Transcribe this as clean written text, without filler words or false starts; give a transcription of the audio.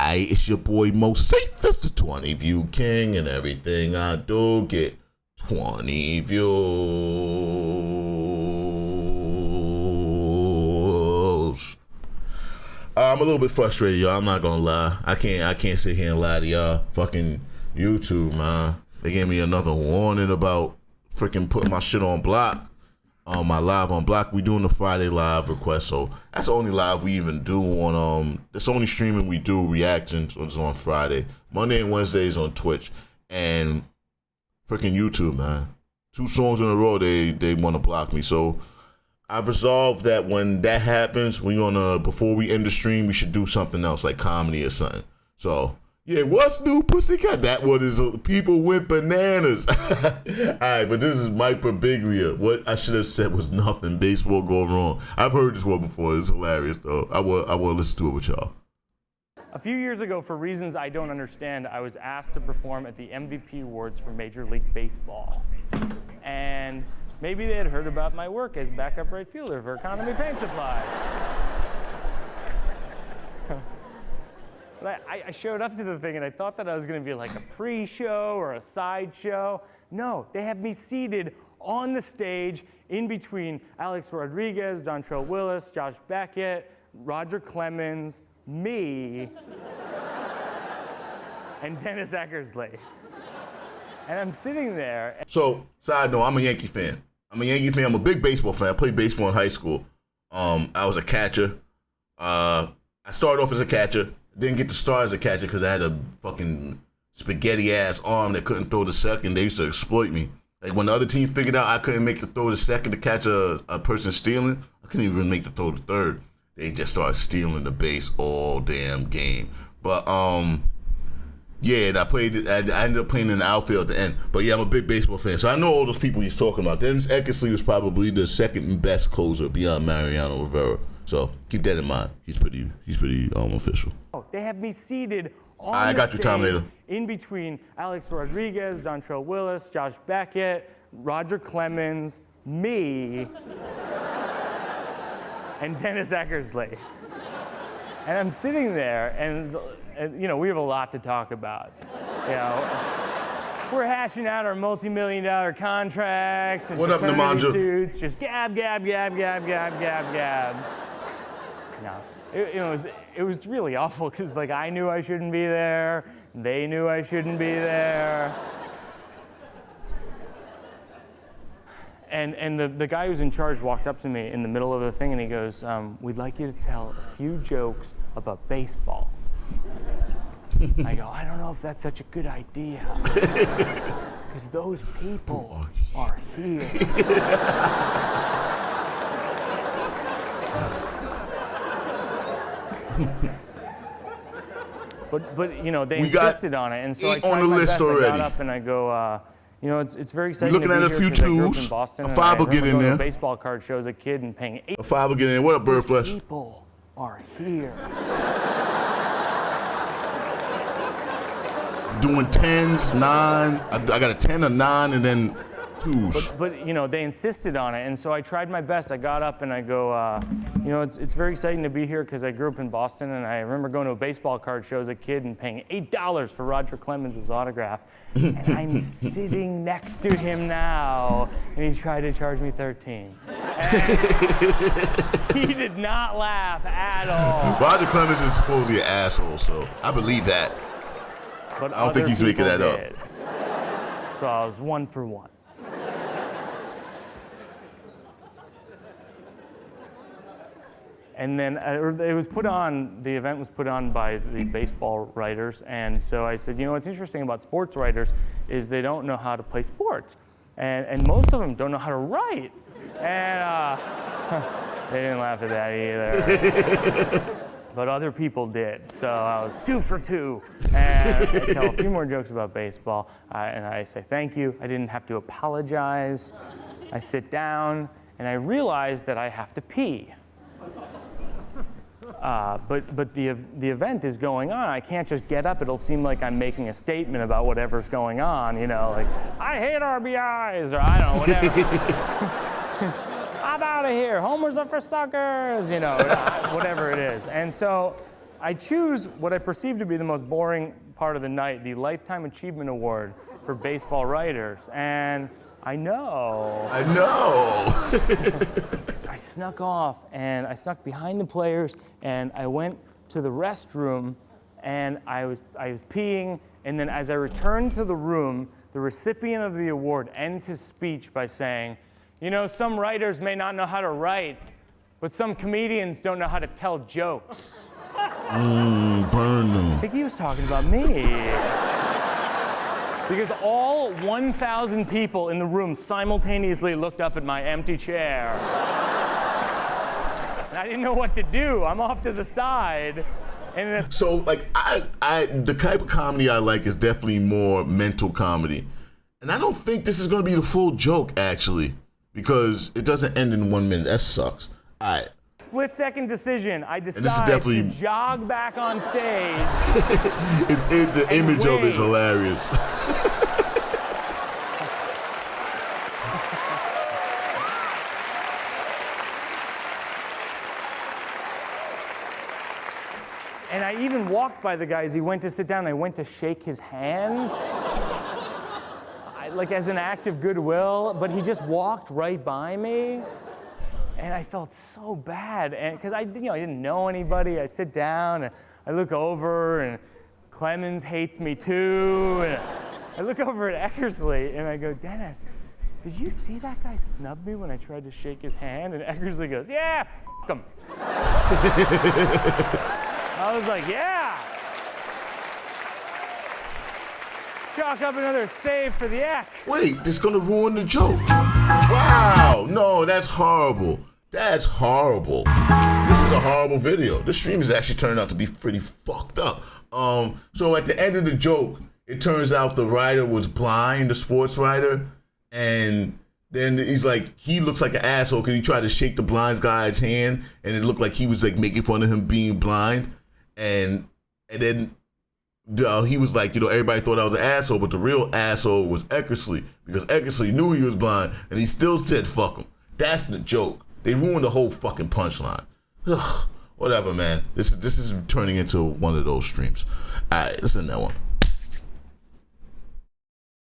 It's your boy Moseefus, the 20 View King, and everything I do get 20 views. I'm a little bit frustrated, y'all. I'm not gonna lie. I can't sit here and lie to y'all. Fucking YouTube, man. They gave me another warning about freaking putting my shit on block. My live on block. We doing the Friday live request, so that's the only live we even do on that's the only streaming we do reactions is on Friday. Monday and Wednesdays on Twitch and freaking YouTube, man. 2 songs in a row they want to block me. So I've resolved that when that happens, before we end the stream, we should do something else like comedy or something. So yeah, what's new, Pussycat? That one is people went bananas. All right, but this is Mike Birbiglia. What I should have said was nothing. Baseball go wrong. I've heard this one before. It's hilarious, though. I want to listen to it with y'all. A few years ago, for reasons I don't understand, I was asked to perform at the MVP Awards for Major League Baseball. And maybe they had heard about my work as backup right fielder for Economy Paint Supply. But I showed up to the thing and I thought that I was going to be like a pre-show or a sideshow. No, they have me seated on the stage in between Alex Rodriguez, Dontrell Willis, Josh Beckett, Roger Clemens, me, and Dennis Eckersley. And I'm sitting there. So, side note, I'm a Yankee fan. I'm a big baseball fan. I played baseball in high school. I was a catcher. I started off as a catcher. Didn't get to start as a catcher because I had a fucking spaghetti-ass arm that couldn't throw to second. They used to exploit me. Like when the other team figured out I couldn't make the throw to second to catch a person stealing, I couldn't even make the throw to third. They just started stealing the base all damn game. But yeah, and I ended up playing in the outfield at the end. But yeah, I'm a big baseball fan, so I know all those people he's talking about. Dennis Eckersley was probably the second best closer beyond Mariano Rivera. So keep that in mind. He's pretty official. They have me seated on the stage in between Alex Rodriguez, Dontrell Willis, Josh Beckett, Roger Clemens, me, and Dennis Eckersley. And I'm sitting there, and you know, we have a lot to talk about. You know, we're hashing out our multi-million-dollar contracts and paternity suits, just gab, gab, gab, gab, gab, gab, gab. No, it was really awful because like I knew I shouldn't be there, they knew I shouldn't be there, and the guy who's in charge walked up to me in the middle of the thing and he goes, "We'd like you to tell a few jokes about baseball." I go, "I don't know if that's such a good idea because those people are here." But you know, they insisted on it, and so I tried my best. I got up and I go, you know, it's very exciting to be here because I grew up in Boston. And I remember going to baseball card shows as a kid and paying $8. A $5 will get in. What up, Bird Flesh? People are here. Doing 10s, 9. I got a 10, a 9, and then 2s. But you know, they insisted on it, and so I tried my best. I got up and I go, you know, it's very exciting to be here because I grew up in Boston, and I remember going to a baseball card show as a kid and paying $8 for Roger Clemens' autograph. And I'm sitting next to him now, and he tried to charge me $13. And he did not laugh at all. Roger Clemens is supposedly an asshole, so I believe that. But I don't think he's making that up. So I was 1 for 1. And then the event was put on by the baseball writers, and so I said, you know, what's interesting about sports writers is they don't know how to play sports, and most of them don't know how to write. And they didn't laugh at that either. But other people did, so I was 2 for 2. And I tell a few more jokes about baseball, and I say thank you. I didn't have to apologize. I sit down, and I realize that I have to pee. But the event is going on. I can't just get up. It'll seem like I'm making a statement about whatever's going on, you know, like, I hate RBIs, or I don't know, whatever. I'm out of here. Homers are for suckers, you know, whatever it is. And so I choose what I perceive to be the most boring part of the night, the Lifetime Achievement Award for baseball writers. And I know. I snuck off, and I snuck behind the players, and I went to the restroom, and I was peeing, and then as I returned to the room, the recipient of the award ends his speech by saying, you know, some writers may not know how to write, but some comedians don't know how to tell jokes. Burn them. I think he was talking about me. Because all 1,000 people in the room simultaneously looked up at my empty chair. And I didn't know what to do. I'm off to the side. And So, like, I the type of comedy I like is definitely more mental comedy. And I don't think this is going to be the full joke, actually, because it doesn't end in 1 minute. That sucks. All right. split-second decision, I decide to jog back on stage. The image of it is hilarious. And I even walked by the guy as he went to sit down. I went to shake his hand, like as an act of goodwill, but he just walked right by me. And I felt so bad, and because I didn't know anybody. I sit down and I look over, and Clemens hates me too. And I look over at Eckersley and I go, Dennis, did you see that guy snub me when I tried to shake his hand? And Eckersley goes, yeah, f*** him. I was like, yeah. Chalk up another save for the Eck. Wait, this is gonna ruin the joke. Wow, no, that's horrible. That's horrible. This is a horrible video. This stream is actually turning out to be pretty fucked up. So at the end of the joke, it turns out the writer was blind, the sports writer, and then he's like, he looks like an asshole because he tried to shake the blind guy's hand, and it looked like he was like making fun of him being blind, and then he was like, everybody thought I was an asshole, but the real asshole was Eckersley, because Eckersley knew he was blind, and he still said fuck him. That's the joke. They ruined the whole fucking punchline. Ugh, whatever, man. This is turning into one of those streams. All right, let's end that one.